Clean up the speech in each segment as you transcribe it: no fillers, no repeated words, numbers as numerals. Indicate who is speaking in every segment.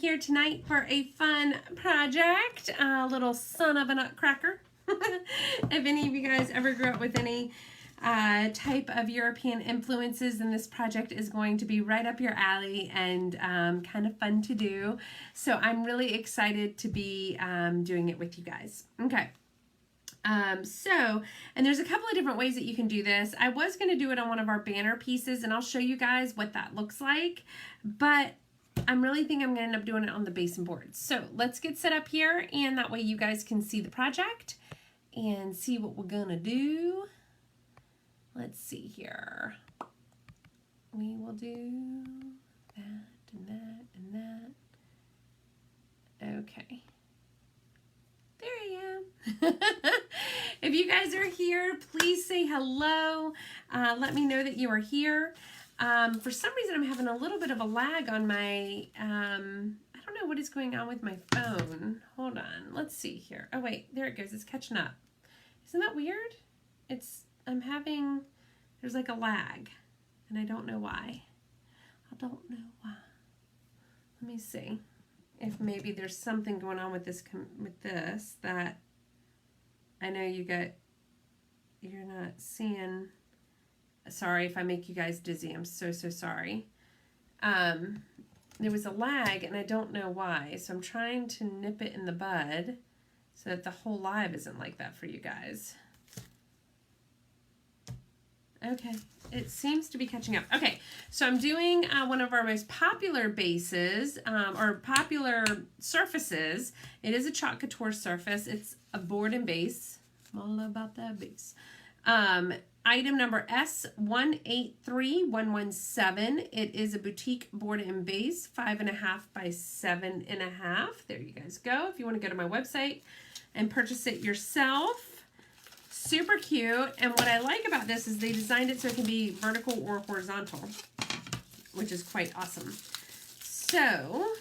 Speaker 1: here tonight for a fun project, a little son of a nutcracker. If any of you guys ever grew up with any type of European influences, then this project is going to be right up your alley and kind of fun to do. So I'm really excited to be doing it with you guys. Okay. And there's a couple of different ways that you can do this. I was going to do it on one of our banner pieces, and I'll show you guys what that looks like, but I'm really thinking I'm going to end up doing it on the basin board. So let's get set up here, and that way you guys can see the project and see what we're going to do. Let's see here. We will do that and that and that. Okay. There I am. If you guys are here, please say hello. Let me know that you are here. For some reason, I'm having a little bit of a lag on my, I don't know what is going on with my phone. Hold on. Let's see here. Oh, wait. There it goes. It's catching up. Isn't that weird? There's like a lag, and I don't know why. I don't know why. Let me see if maybe there's something going on with this that I know you're not seeing. Sorry if I make you guys dizzy. I'm so sorry. There was a lag and I don't know why. So I'm trying to nip it in the bud so that the whole live isn't like that for you guys. Okay, it seems to be catching up. Okay, so I'm doing one of our most popular bases, or popular surfaces. It is a chalk couture surface. It's a board and base. I'm all about that base. Item number S183117. It is a boutique board and base, 5.5 by 7.5. There you guys go. If you want to go to my website and purchase it yourself. Super cute, and what I like about this is they designed it so it can be vertical or horizontal, which is quite awesome. So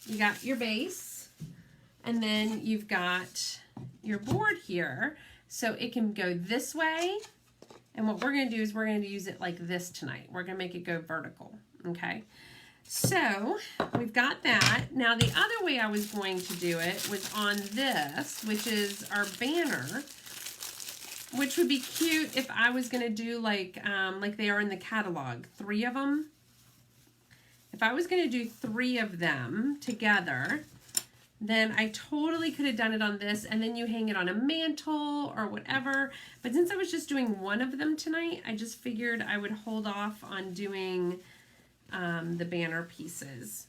Speaker 1: you got your base, and then you've got your board here, so it can go this way, and what we're going to do is we're going to use it like this tonight. We're going to make it go vertical, okay? So we've got that. Now the other way I was going to do it was on this, which is our banner, which would be cute if I was going to do like they are in the catalog, 3 of them. If I was going to do 3 of them together, then I totally could have done it on this, and then you hang it on a mantle or whatever. But since I was just doing 1 of them tonight, I just figured I would hold off on doing the banner pieces,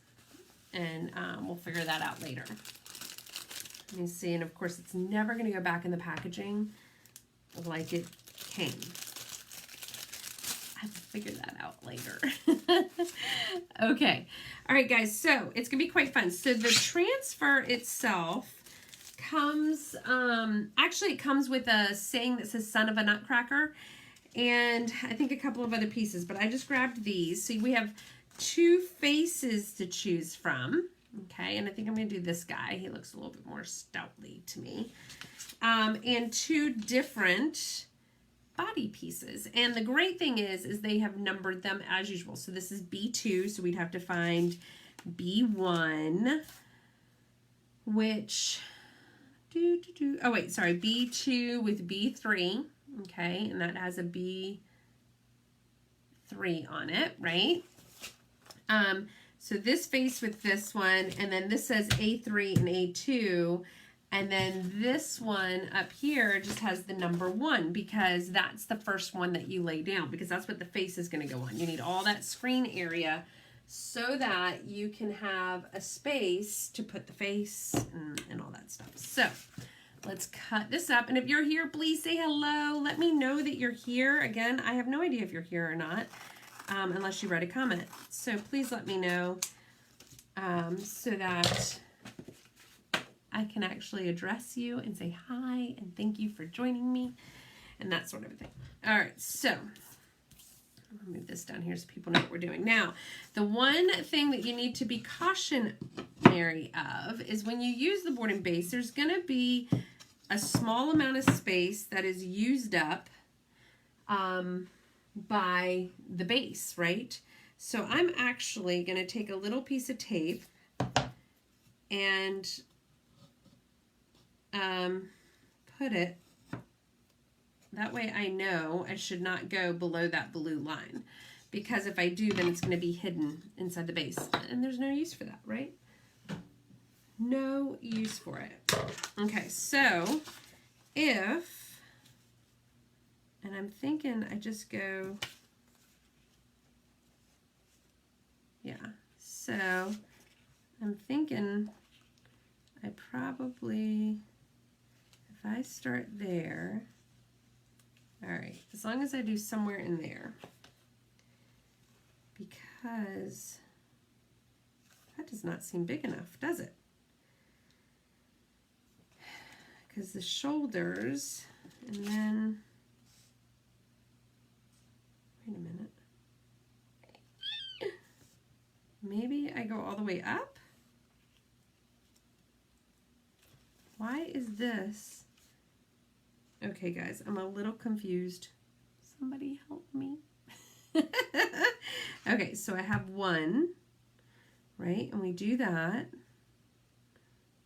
Speaker 1: and we'll figure that out later. Let me see, and of course it's never going to go back in the packaging like it came. I will figure that out later. Okay. All right, guys. So it's going to be quite fun. So the transfer itself comes, actually it comes with a saying that says son of a nutcracker. And I think a couple of other pieces, but I just grabbed these. So we have 2 faces to choose from. Okay. And I think I'm going to do this guy. He looks a little bit more stoutly to me. And 2 different body pieces. And the great thing is they have numbered them as usual. So this is B2, so we'd have to find B1, which, oh wait, sorry, B2 with B3, okay, and that has a B3 on it, right? So this face with this one, and then this says A3 and A2, and then this one up here just has the number 1 because that's the first one that you lay down, because that's what the face is going to go on. You need all that screen area so that you can have a space to put the face and all that stuff. So let's cut this up. And if you're here, please say hello. Let me know that you're here. Again, I have no idea if you're here or not, unless you write a comment. So please let me know so that I can actually address you and say hi and thank you for joining me and that sort of thing. All right, so I'm gonna move this down here so people know what we're doing. Now, the one thing that you need to be cautionary of is when you use the board and base, there's gonna be a small amount of space that is used up by the base, right? So I'm actually gonna take a little piece of tape and put it, that way I know I should not go below that blue line, because if I do, then it's going to be hidden inside the base, and there's no use for that, right? No use for it. Okay, so if, and I'm thinking I just go, yeah, so I'm thinking I probably, if I start there, all right, as long as I do somewhere in there, because that does not seem big enough, does it? Because the shoulders, and then, wait a minute, maybe I go all the way up? Why is this? Okay, guys, I'm a little confused. Somebody help me. Okay, so I have one, right? And we do that.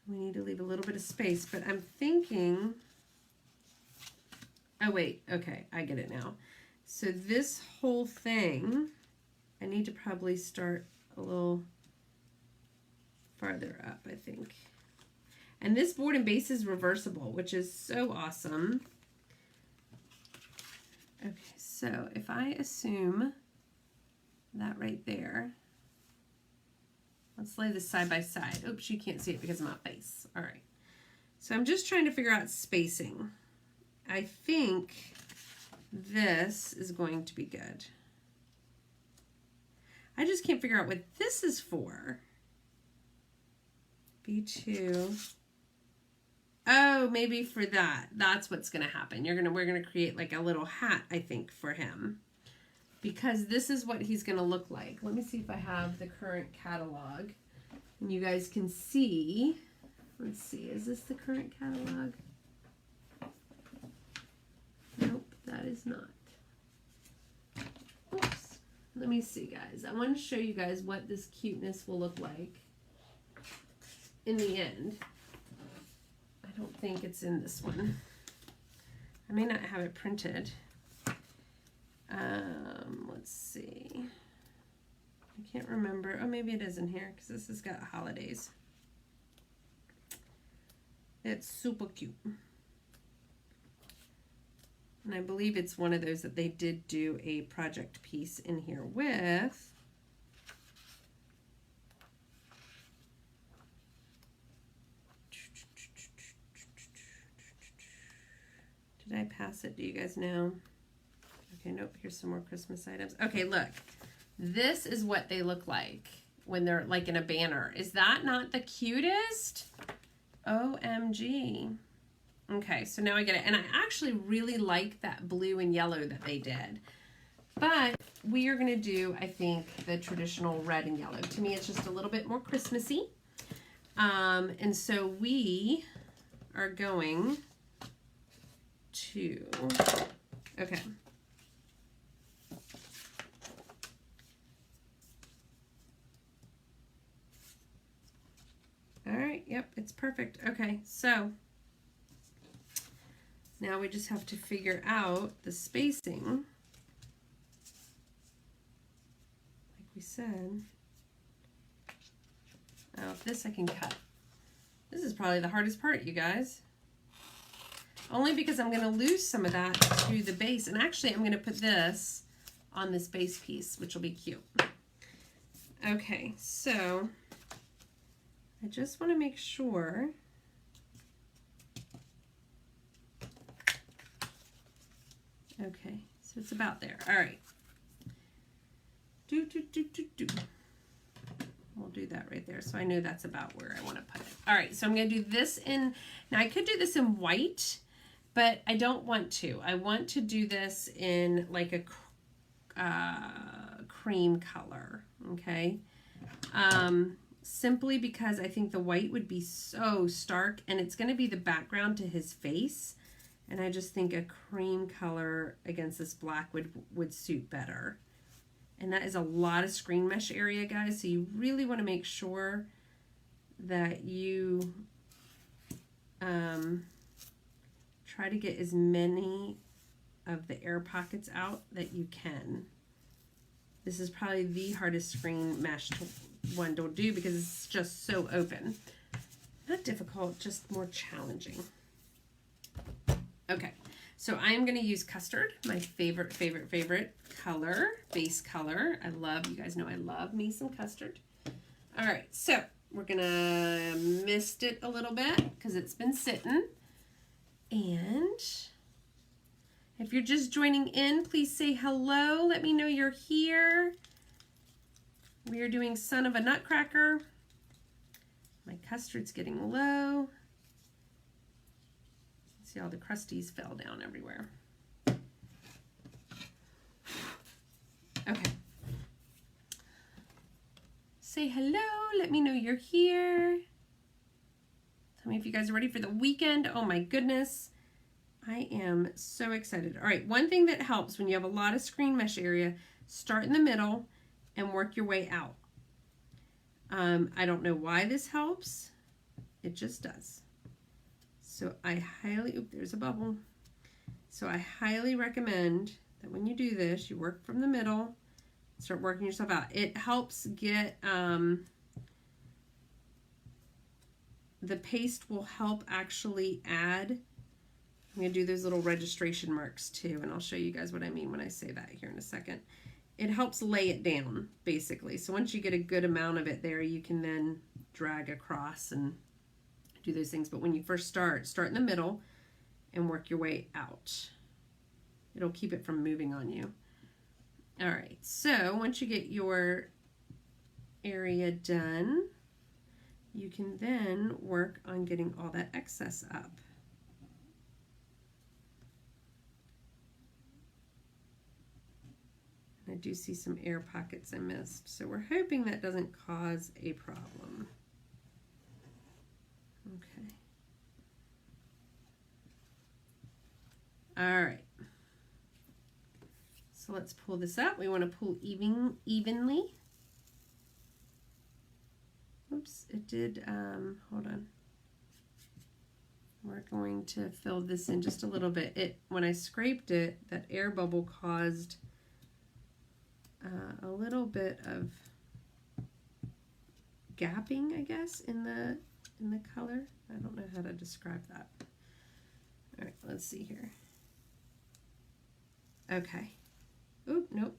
Speaker 1: We need to leave a little bit of space, but I'm thinking, oh wait, okay, I get it now. So this whole thing, I need to probably start a little farther up, I think. And this board and base is reversible, which is so awesome. Okay, so if I assume that right there, let's lay this side by side. Oops, you can't see it because of my face. All right. So I'm just trying to figure out spacing. I think this is going to be good. I just can't figure out what this is for. B2. Oh, maybe for that. That's what's going to happen. We're going to create like a little hat, I think, for him. Because this is what he's going to look like. Let me see if I have the current catalog. And you guys can see. Let's see. Is this the current catalog? Nope, that is not. Oops. Let me see, guys. I want to show you guys what this cuteness will look like in the end. I don't think it's in this one. I may not have it printed. Let's see. I can't remember. Oh, maybe it is in here because this has got holidays. It's super cute. And I believe it's one of those that they did do a project piece in here with. Did I pass it? Do you guys know? Okay, nope. Here's some more Christmas items. Okay, look. This is what they look like when they're like in a banner. Is that not the cutest? OMG. Okay, so now I get it. And I actually really like that blue and yellow that they did. But we are going to do, I think, the traditional red and yellow. To me, it's just a little bit more Christmassy. And so we are going to, okay. All right, yep, it's perfect. Okay, so now we just have to figure out the spacing. Like we said. Oh, this I can cut. This is probably the hardest part, you guys. Only because I'm going to lose some of that to the base. And actually, I'm going to put this on this base piece, which will be cute. Okay, so I just want to make sure. Okay, so it's about there. All right. We'll do that right there. So I know that's about where I want to put it. All right, so I'm going to do this in, now I could do this in white, but I don't want to. I want to do this in like a cream color, okay? Simply because I think the white would be so stark, and it's going to be the background to his face, and I just think a cream color against this black would suit better. And that is a lot of screen mesh area, guys, so you really want to make sure that you try to get as many of the air pockets out that you can. This is probably the hardest screen mesh one to do because it's just so open. Not difficult, just more challenging. Okay, so I am going to use custard, my favorite color, base color. I love, you guys know I love me some custard. All right, so we're going to mist it a little bit because it's been sitting. And if you're just joining in, please say hello. Let me know you're here. We are doing Son of a Nutcracker. My custard's getting low. See, all the crusties fell down everywhere. Okay. Say hello. Let me know you're here. Tell me if you guys are ready for the weekend. Oh my goodness. I am so excited. All right, one thing that helps when you have a lot of screen mesh area, start in the middle and work your way out. I don't know why this helps. It just does. So I highly, oop, there's a bubble. So I highly recommend that when you do this, you work from the middle, start working yourself out. It helps get, the paste will help actually add, I'm going to do those little registration marks too, and I'll show you guys what I mean when I say that here in a second. It helps lay it down, basically. So once you get a good amount of it there, you can then drag across and do those things. But when you first start in the middle and work your way out. It'll keep it from moving on you. All right, so once you get your area done, you can then work on getting all that excess up. I do see some air pockets I missed, so we're hoping that doesn't cause a problem. Okay. All right. So let's pull this up. We want to pull evenly. Oops, it did, hold on. We're going to fill this in just a little bit. When I scraped it, that air bubble caused a little bit of gapping, I guess, in the color. I don't know how to describe that. All right, let's see here. Okay. Oop, nope.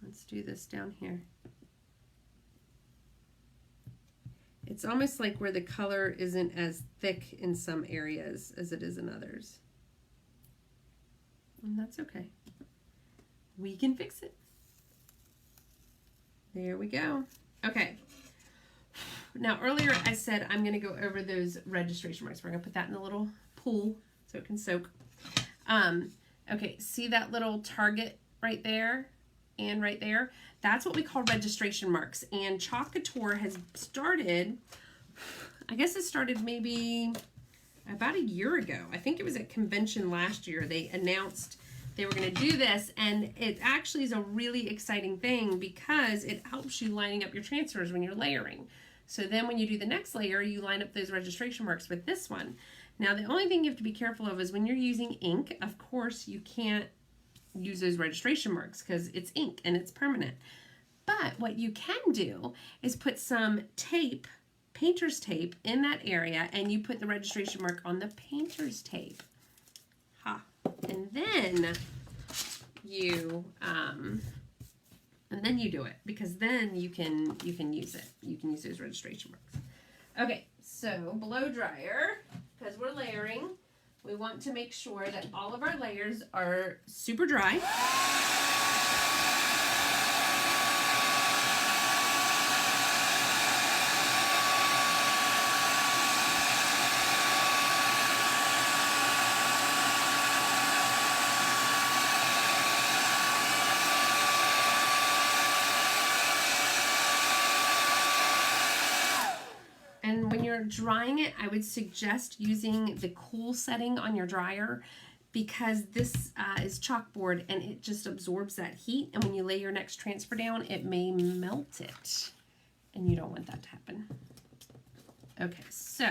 Speaker 1: Let's do this down here. It's almost like where the color isn't as thick in some areas as it is in others. And that's okay. We can fix it. There we go. Okay. Now earlier I said I'm going to go over those registration marks. We're going to put that in a little pool so it can soak. Okay, see that little target right there and right there? That's what we call registration marks. And Chalk Couture has started, I guess it started maybe about a year ago. I think it was at convention last year. They announced they were going to do this, and it actually is a really exciting thing because it helps you lining up your transfers when you're layering. So then when you do the next layer, you line up those registration marks with this one. Now the only thing you have to be careful of is when you're using ink, of course you can't use those registration marks because it's ink and it's permanent. But what you can do is put some tape, painter's tape, in that area, and you put the registration mark on the painter's tape. Ha. And then you do it, because then you can use it. You can use those registration marks. Okay, so blow dryer, because we're layering, we want to make sure that all of our layers are super dry. Drying it, I would suggest using the cool setting on your dryer, because this is chalkboard and it just absorbs that heat, and when you lay your next transfer down, it may melt it. and you don't want that to happen. Okay, so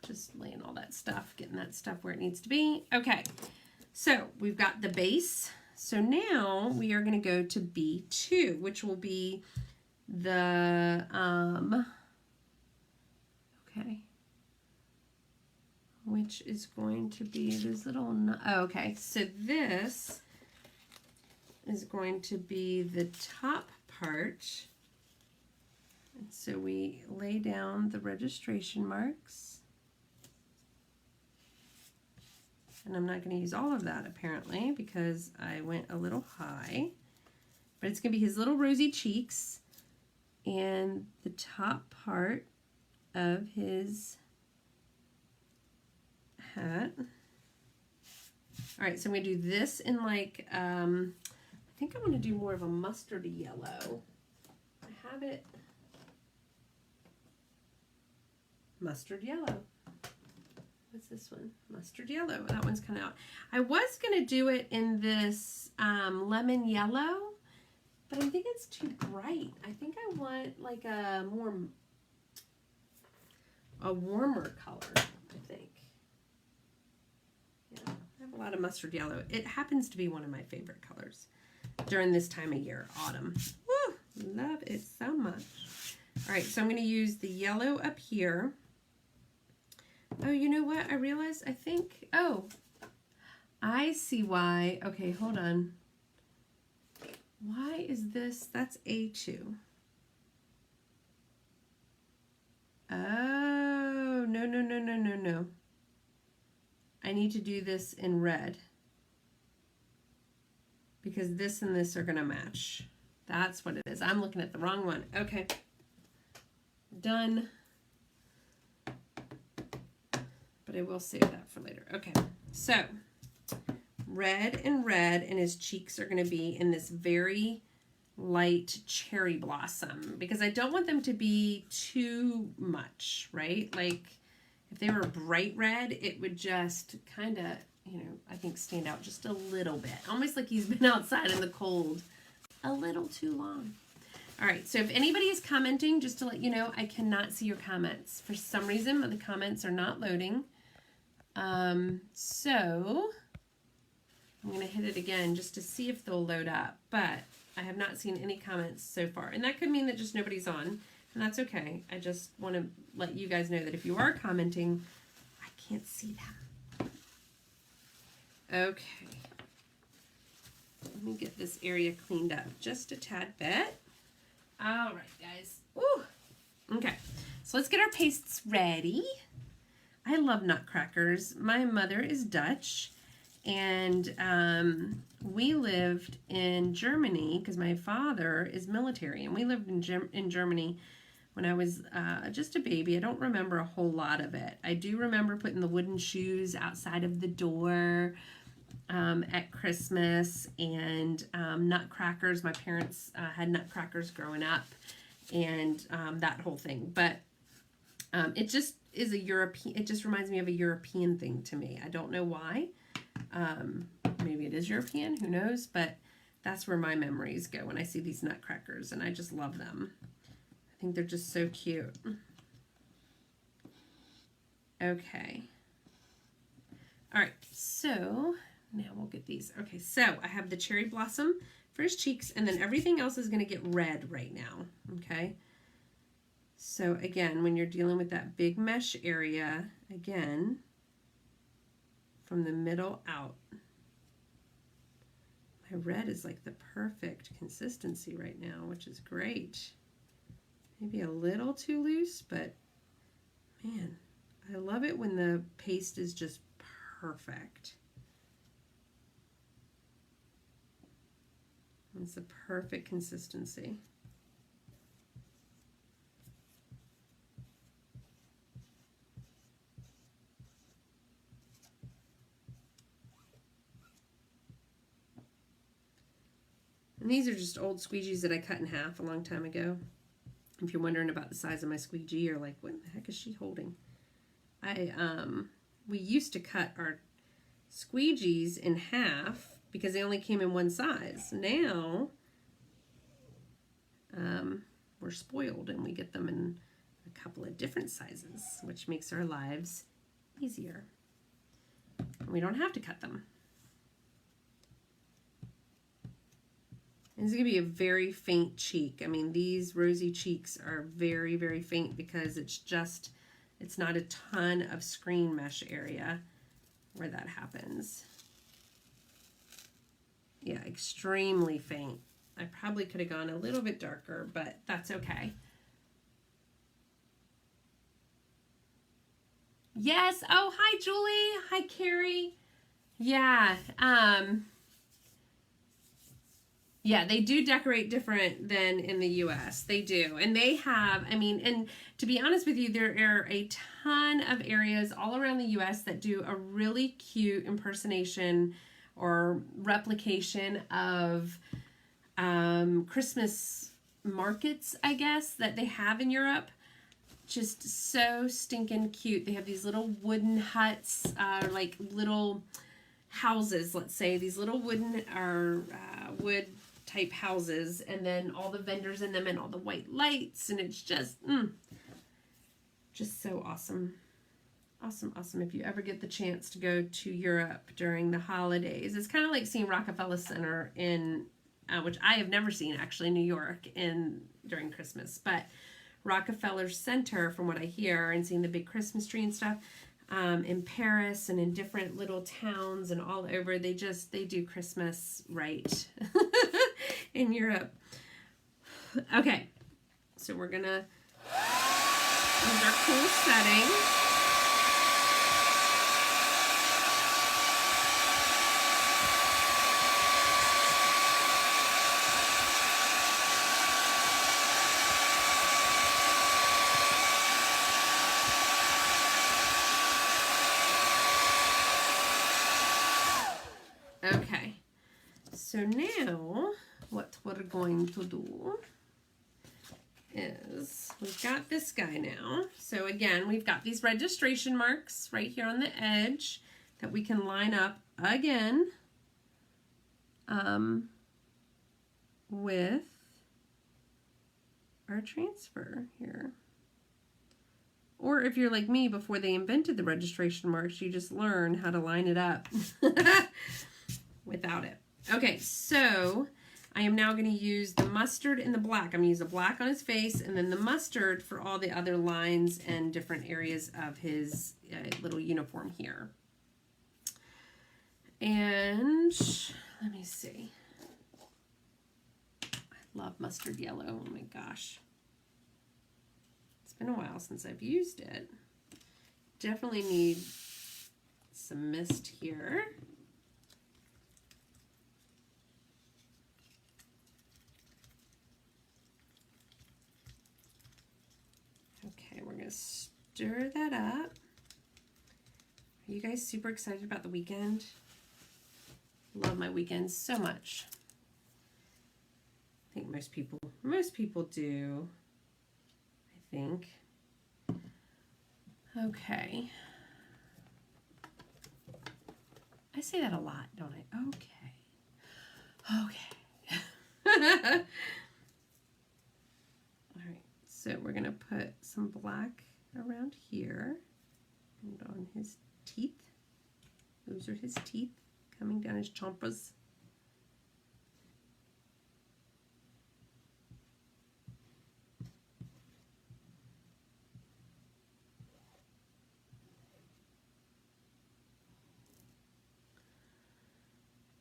Speaker 1: just laying all that stuff, getting that stuff where it needs to be. Okay, so we've got the base. So now we are going to go to B2, which will be the, okay, which is going to be this little, oh, okay, so this is going to be the top part. And so we lay down the registration marks. And I'm not going to use all of that apparently because I went a little high. But it's going to be his little rosy cheeks and the top part of his hat. All right, so I'm going to do this in like, I think I want to do more of a mustardy yellow. I have it mustard yellow. What's this one? Mustard yellow. That one's kind of out. I was going to do it in this lemon yellow, but I think it's too bright. I think I want like a warmer color, I think. Yeah, I have a lot of mustard yellow. It happens to be one of my favorite colors during this time of year, autumn. Woo! Love it so much. All right, so I'm going to use the yellow up here. Oh, you know what? I realized, I think, oh, I see why. Okay, hold on. Why is this? That's A2. Oh, no. I need to do this in red because this and this are going to match. That's what it is. I'm looking at the wrong one. Okay. Done. But I will save that for later. Okay, so red, and his cheeks are going to be in this very light cherry blossom because I don't want them to be too much, right? Like if they were bright red, it would just kind of, you know, I think stand out just a little bit. Almost like he's been outside in the cold a little too long. All right, so if anybody is commenting, just to let you know, I cannot see your comments. For some reason, the comments are not loading. So I'm going to hit it again just to see if they'll load up, but I have not seen any comments so far. And that could mean that just nobody's on, and that's okay. I just want to let you guys know that if you are commenting, I can't see them. Okay. Let me get this area cleaned up just a tad bit. All right, guys. Woo. Okay, so let's get our pastes ready. I love nutcrackers. My mother is Dutch, and we lived in Germany because my father is military, and we lived in Germany when I was just a baby. I don't remember a whole lot of it. I do remember putting the wooden shoes outside of the door at Christmas, and nutcrackers. My parents had nutcrackers growing up, and that whole thing. But it just is a European, it just reminds me of a European thing to me. I don't know why. Maybe it is European, who knows, but that's where my memories go when I see these nutcrackers, and I just love them. I think they're just so cute. Okay. All right, so now we'll get these. Okay, so I have the cherry blossom for his cheeks, and then everything else is going to get red right now, okay? So again, when you're dealing with that big mesh area, again, from the middle out. My red is like the perfect consistency right now, which is great. Maybe a little too loose, but man, I love it when the paste is just perfect. It's the perfect consistency. And these are just old squeegees that I cut in half a long time ago. If you're wondering about the size of my squeegee, or like, what the heck is she holding? We used to cut our squeegees in half because they only came in one size. Now, we're spoiled and we get them in a couple of different sizes, which makes our lives easier. We don't have to cut them. And it's going to be a very faint cheek. I mean, these rosy cheeks are very, very faint because it's not a ton of screen mesh area where that happens. Yeah, extremely faint. I probably could have gone a little bit darker, but that's okay. Yes. Oh, hi, Julie. Hi, Carrie. Yeah. Yeah, they do decorate different than in the US. They do. And they have, I mean, and to be honest with you, there are a ton of areas all around the US that do a really cute impersonation or replication of Christmas markets, I guess, that they have in Europe. Just so stinking cute. They have these little wooden huts, like little houses, let's say, these little wooden or wood type houses, and then all the vendors in them and all the white lights, and it's just so awesome. Awesome. If you ever get the chance to go to Europe during the holidays, it's kind of like seeing Rockefeller Center in which I have never seen actually in New York during Christmas, but Rockefeller Center, from what I hear, and seeing the big Christmas tree and stuff in Paris and in different little towns and all over, they do Christmas right in Europe. Okay, so we're gonna use our cool setting. Okay, so now what we're going to do is we've got this guy now. So again, we've got these registration marks right here on the edge that we can line up again with our transfer here. Or if you're like me, before they invented the registration marks, you just learn how to line it up without it. Okay, so I am now going to use the mustard and the black. I'm going to use the black on his face and then the mustard for all the other lines and different areas of his little uniform here. And let me see. I love mustard yellow. Oh my gosh. It's been a while since I've used it. Definitely need some mist here. Okay, we're going to stir that up. Are you guys super excited about the weekend? Love my weekends so much. I think most people do. I think. Okay. I say that a lot, don't I? Okay. All right, so we're going to put some black around here and on his teeth. Those are his teeth coming down his chompas.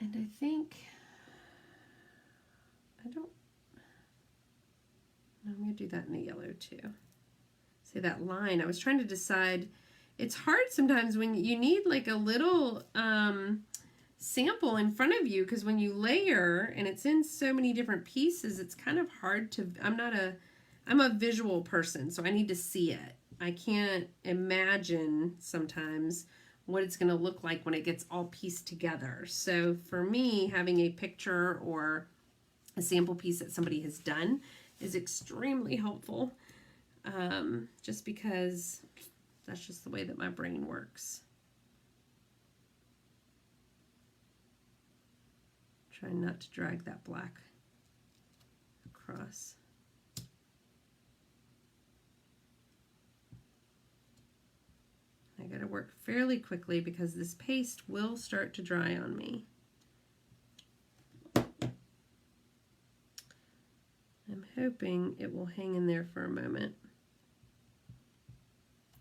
Speaker 1: And I think, I'm going to do that in the yellow too. See that line, I was trying to decide, it's hard sometimes when you need like a little sample in front of you, because when you layer and it's in so many different pieces, it's kind of hard to, I'm a visual person, so I need to see it. I can't imagine sometimes what it's going to look like when it gets all pieced together. So for me, having a picture or a sample piece that somebody has done is extremely helpful, just because that's just the way that my brain works. Try not to drag that black across. work fairly quickly because this paste will start to dry on me. I'm hoping it will hang in there for a moment.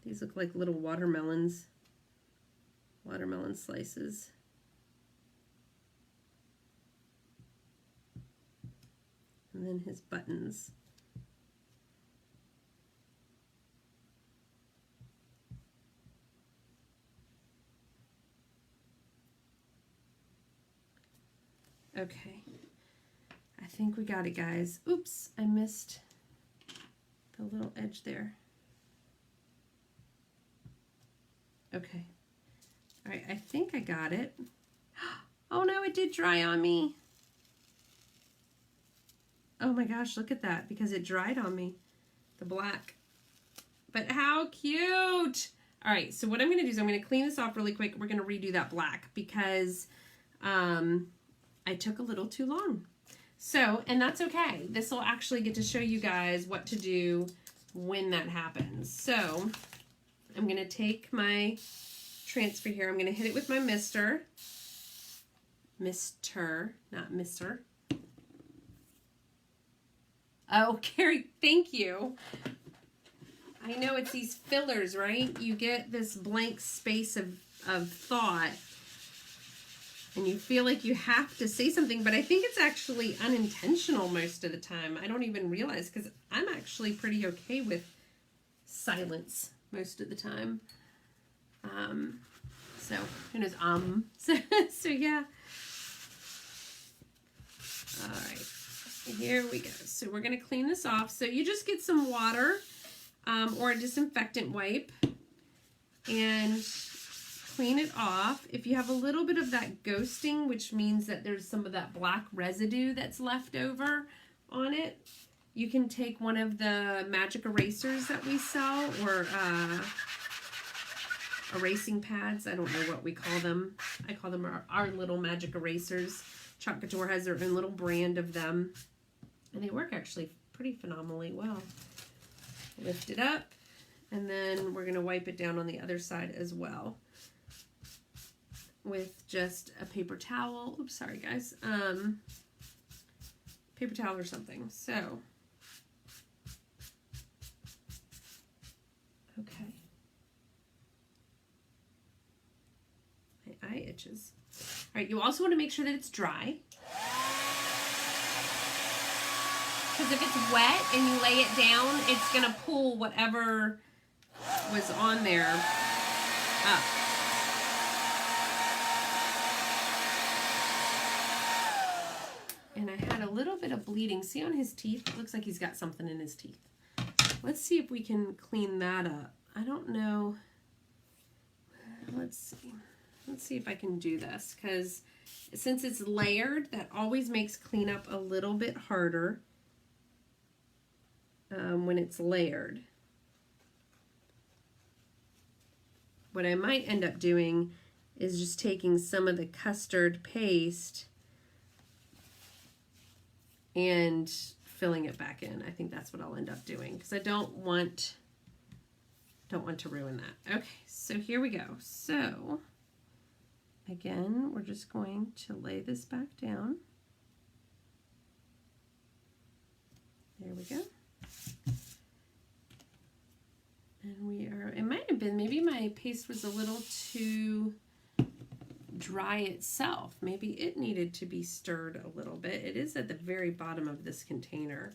Speaker 1: These look like little watermelon slices. And then his buttons. Okay, I think we got it, guys. Oops, I missed the little edge there. Okay, all right, I think I got it. Oh no, it did dry on me. Oh my gosh, look at that, because it dried on me, the black. But how cute! All right, so what I'm gonna do is I'm gonna clean this off really quick. We're gonna redo that black because I took a little too long. So, and that's okay. This will actually get to show you guys what to do when that happens. So, I'm going to take my transfer here. I'm going to hit it with my mister. Mister, not mister. Oh, Carrie, thank you. I know it's these fillers, right? You get this blank space of thought. And you feel like you have to say something, but I think it's actually unintentional most of the time. I don't even realize, because I'm actually pretty okay with silence most of the time. So, who knows, so yeah. All right, here we go. So we're gonna clean this off. So you just get some water or a disinfectant wipe and clean it off. If you have a little bit of that ghosting, which means that there's some of that black residue that's left over on it, you can take one of the magic erasers that we sell, or erasing pads. I don't know what we call them. I call them our little magic erasers. Couture has their own little brand of them, and they work actually pretty phenomenally well. Lift it up, and then we're going to wipe it down on the other side as well with just a paper towel. Oops, sorry guys. Paper towel or something. So, okay. My eye itches. All right, you also want to make sure that it's dry. Because if it's wet and you lay it down, it's going to pull whatever was on there up. And I had a little bit of bleeding. See on his teeth? It looks like he's got something in his teeth. Let's see if we can clean that up. I don't know. Let's see. Let's see if I can do this. Because since it's layered, that always makes cleanup a little bit harder when it's layered. What I might end up doing is just taking some of the custard paste and filling it back in. I think that's what I'll end up doing because I don't want to ruin that. Okay, so here we go. So again, we're just going to lay this back down. There we go. And we are, it might have been, maybe my paste was a little too dry itself. Maybe it needed to be stirred a little bit. It is at the very bottom of this container.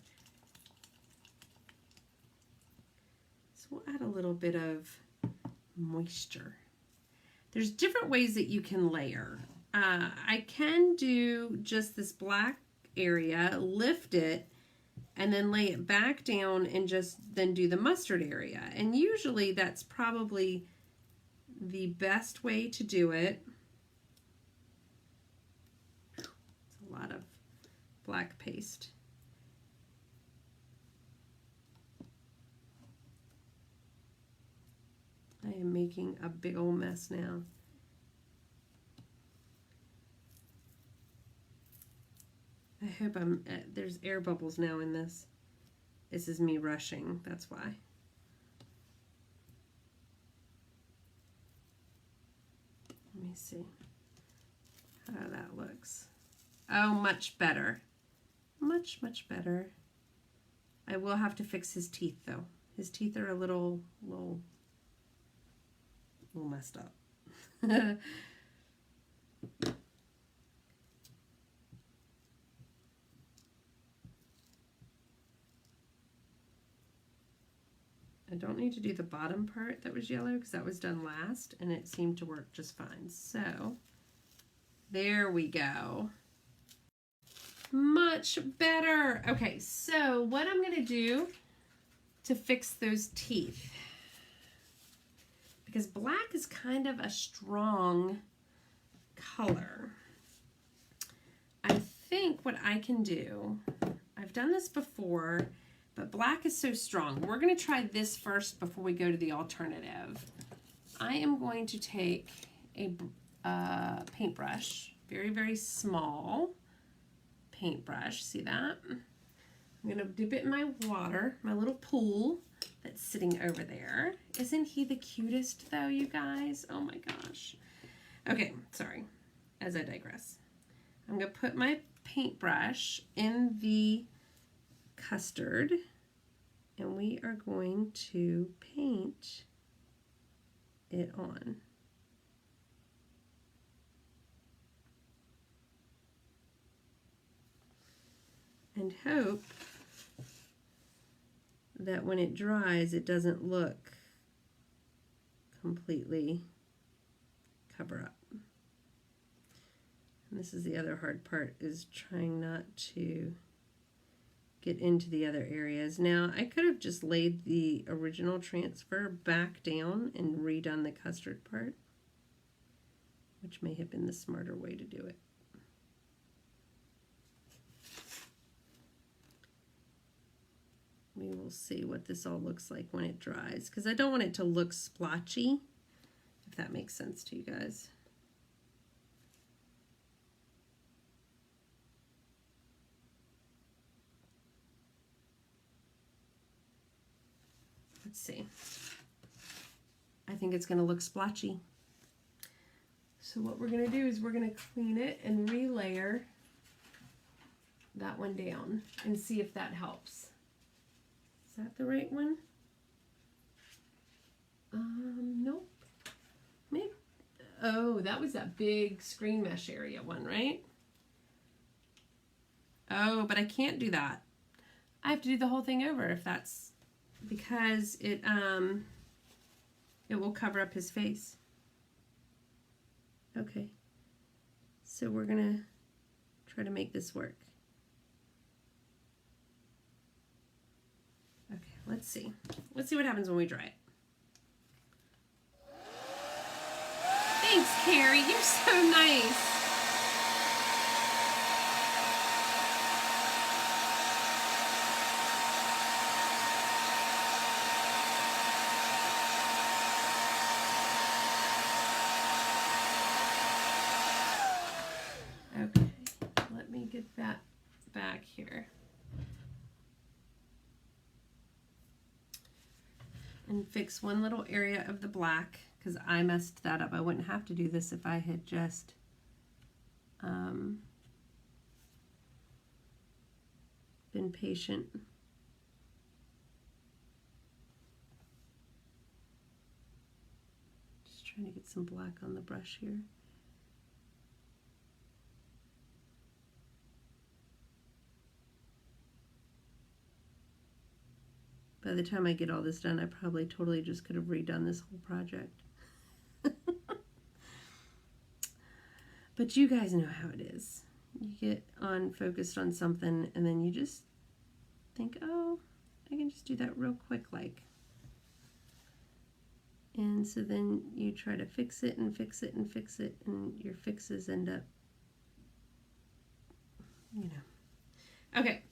Speaker 1: So we'll add a little bit of moisture. There's different ways that you can layer. I can do just this black area, lift it, and then lay it back down and just then do the mustard area. And usually that's probably the best way to do it. It's a lot of black paste. I am making a big old mess now. I hope there's air bubbles now in this. This is me rushing, that's why. me see how that looks. Oh, much better. Much, much better. I will have to fix his teeth though. His teeth are a little messed up. I don't need to do the bottom part that was yellow because that was done last and it seemed to work just fine. So there we go. Much better. Okay, so what I'm going to do to fix those teeth, because black is kind of a strong color, I think what I can do, I've done this before, but black is so strong. We're going to try this first before we go to the alternative. I am going to take a paintbrush, very, very small paintbrush. See that? I'm going to dip it in my water, my little pool that's sitting over there. Isn't he the cutest though, you guys? Oh my gosh. Okay, sorry, as I digress. I'm going to put my paintbrush in the custard and we are going to paint it on. And hope that when it dries it doesn't look completely cover up. And this is the other hard part, is trying not to get into the other areas. Now I could have just laid the original transfer back down and redone the custard part, which may have been the smarter way to do it. We will see what this all looks like when it dries, because I don't want it to look splotchy, if that makes sense to you guys. Let's see. I think it's going to look splotchy. So what we're going to do is we're going to clean it and relayer that one down and see if that helps. Is that the right one? Nope. Maybe. Oh, that was that big screen mesh area one, right? Oh, but I can't do that. I have to do the whole thing over if that's, because it will cover up his face. Okay. So we're gonna try to make this work. Okay, let's see. Let's see what happens when we dry it. Thanks, Carrie. You're so nice. Okay, let me get that back here. And fix one little area of the black, because I messed that up. I wouldn't have to do this if I had just been patient. Just trying to get some black on the brush here. By the time I get all this done, I probably totally just could have redone this whole project. But you guys know how it is. You get focused on something and then you just think, oh, I can just do that real quick like. And so then you try to fix it and fix it and fix it, and your fixes end up, you know. Okay.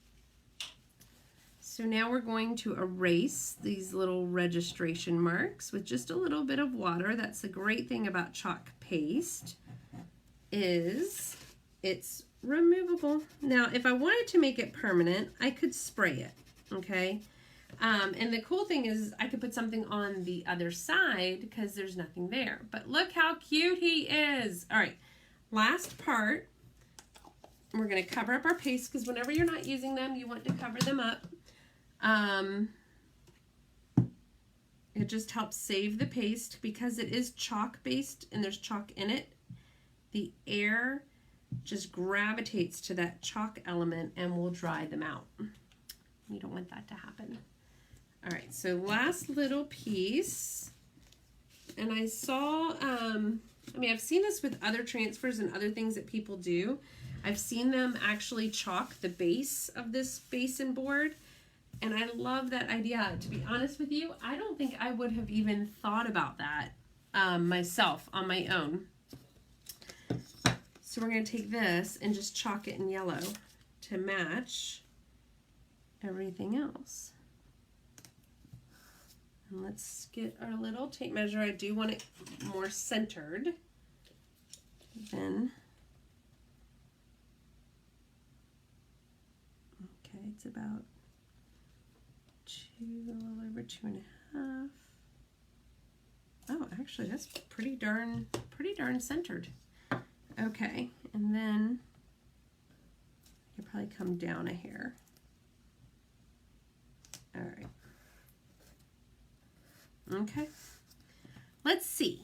Speaker 1: So now we're going to erase these little registration marks with just a little bit of water. That's the great thing about chalk paste, is it's removable. Now, if I wanted to make it permanent, I could spray it, okay? And the cool thing is I could put something on the other side because there's nothing there. But look how cute he is. All right, last part. We're going to cover up our paste because whenever you're not using them, you want to cover them up. It just helps save the paste because it is chalk based and there's chalk in it. The air just gravitates to that chalk element and will dry them out. You don't want that to happen. All right, so last little piece. And I saw, I've seen this with other transfers and other things that people do. I've seen them actually chalk the base of this basin board. And I love that idea. To be honest with you, I don't think I would have even thought about that myself on my own. So we're going to take this and just chalk it in yellow to match everything else. And let's get our little tape measure. I do want it more centered. Then, okay, it's about a little over 2.5. Oh, actually, that's pretty darn centered. Okay, and then you probably come down a hair. All right. Okay. Let's see.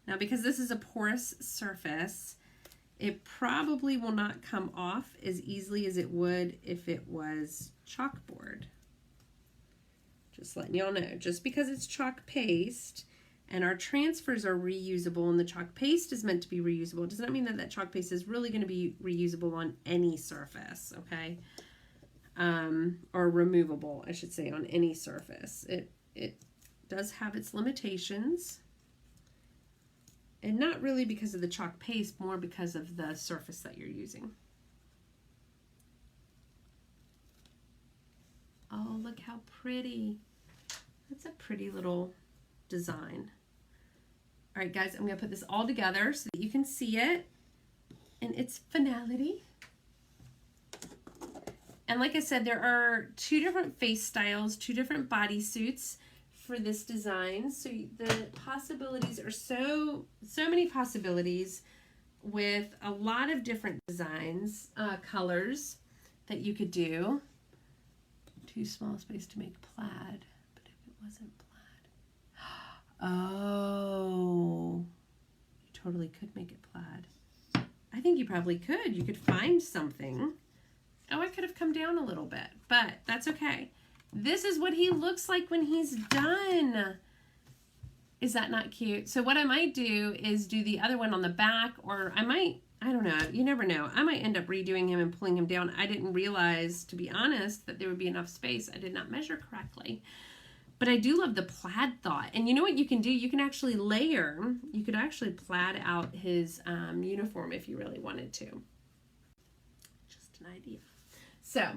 Speaker 1: Now, because this is a porous surface, it probably will not come off as easily as it would if it was chalkboard. Just letting y'all know. Just because it's chalk paste and our transfers are reusable and the chalk paste is meant to be reusable, does not mean that that chalk paste is really going to be reusable on any surface, okay? Or removable, I should say, on any surface. It does have its limitations. And not really because of the chalk paste, more because of the surface that you're using. Oh, look how pretty. That's a pretty little design. All right, guys, I'm going to put this all together so that you can see it in its finality. And like I said, there are 2 different face styles, 2 different bodysuits for this design. So the possibilities are so many possibilities with a lot of different designs, colors that you could do. Too small space to make plaid, but if it wasn't plaid. Oh, you totally could make it plaid. I think you probably could. You could find something. Oh, I could have come down a little bit, but that's okay. This is what he looks like when he's done. Is that not cute? So what I might do is do the other one on the back, or I don't know, you never know. I might end up redoing him and pulling him down. I didn't realize, to be honest, that there would be enough space. I did not measure correctly. But I do love the plaid thought. And you know what you can do? You can actually layer. You could actually plaid out his uniform if you really wanted to. Just an idea. So,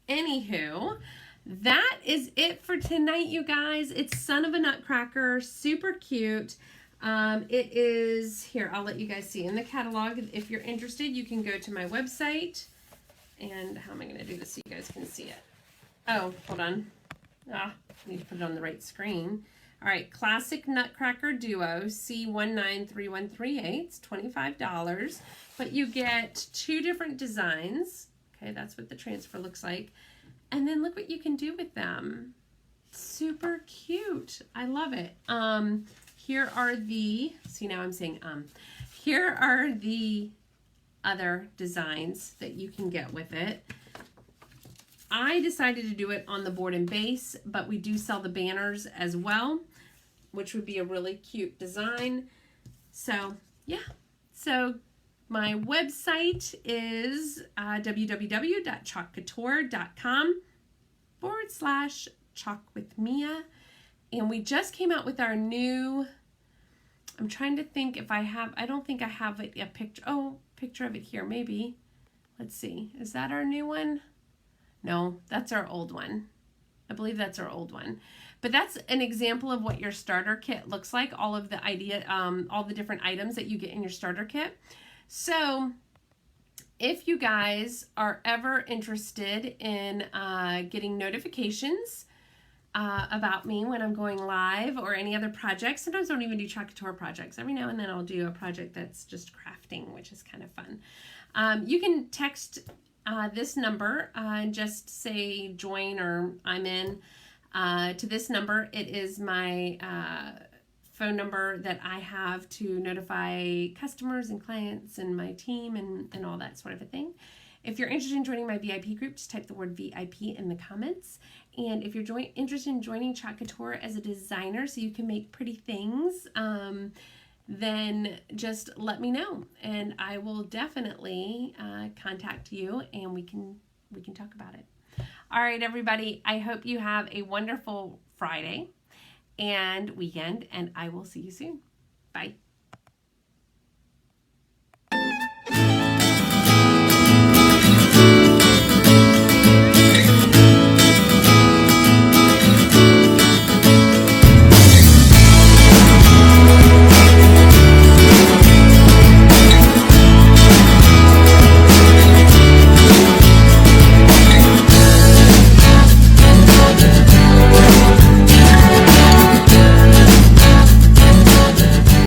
Speaker 1: anywho, that is it for tonight, you guys. It's Son of a Nutcracker. Super cute. It is, here, I'll let you guys see in the catalog. If you're interested, you can go to my website. And how am I going to do this so you guys can see it? Oh, hold on. I need to put it on the right screen. All right, Classic Nutcracker Duo C193138. It's $25. But you get 2 different designs. Okay, that's what the transfer looks like. And then look what you can do with them. Super cute. I love it. Here are the, see now I'm saying here are the other designs that you can get with it. I decided to do it on the board and base, but we do sell the banners as well, which would be a really cute design. So yeah, so my website is www.chalkcouture.com/chalkwithmia. And we just came out with our new, I'm trying to think if I have, I don't think I have a picture. Oh, picture of it here, maybe. Let's see. Is that our new one? No, that's our old one. I believe that's our old one. But that's an example of what your starter kit looks like. All of the all the different items that you get in your starter kit. So if you guys are ever interested in getting notifications about me when I'm going live or any other projects, sometimes I don't even do chalk couture projects. Every now and then I'll do a project that's just crafting, which is kind of fun. You can text this number and just say join or I'm in to this number. It is my phone number that I have to notify customers and clients and my team and all that sort of a thing. If you're interested in joining my VIP group, just type the word VIP in the comments. And if you're interested in joining Chalk Couture as a designer so you can make pretty things, then just let me know and I will definitely contact you and we can talk about it. All right, everybody, I hope you have a wonderful Friday and weekend, and I will see you soon. Bye.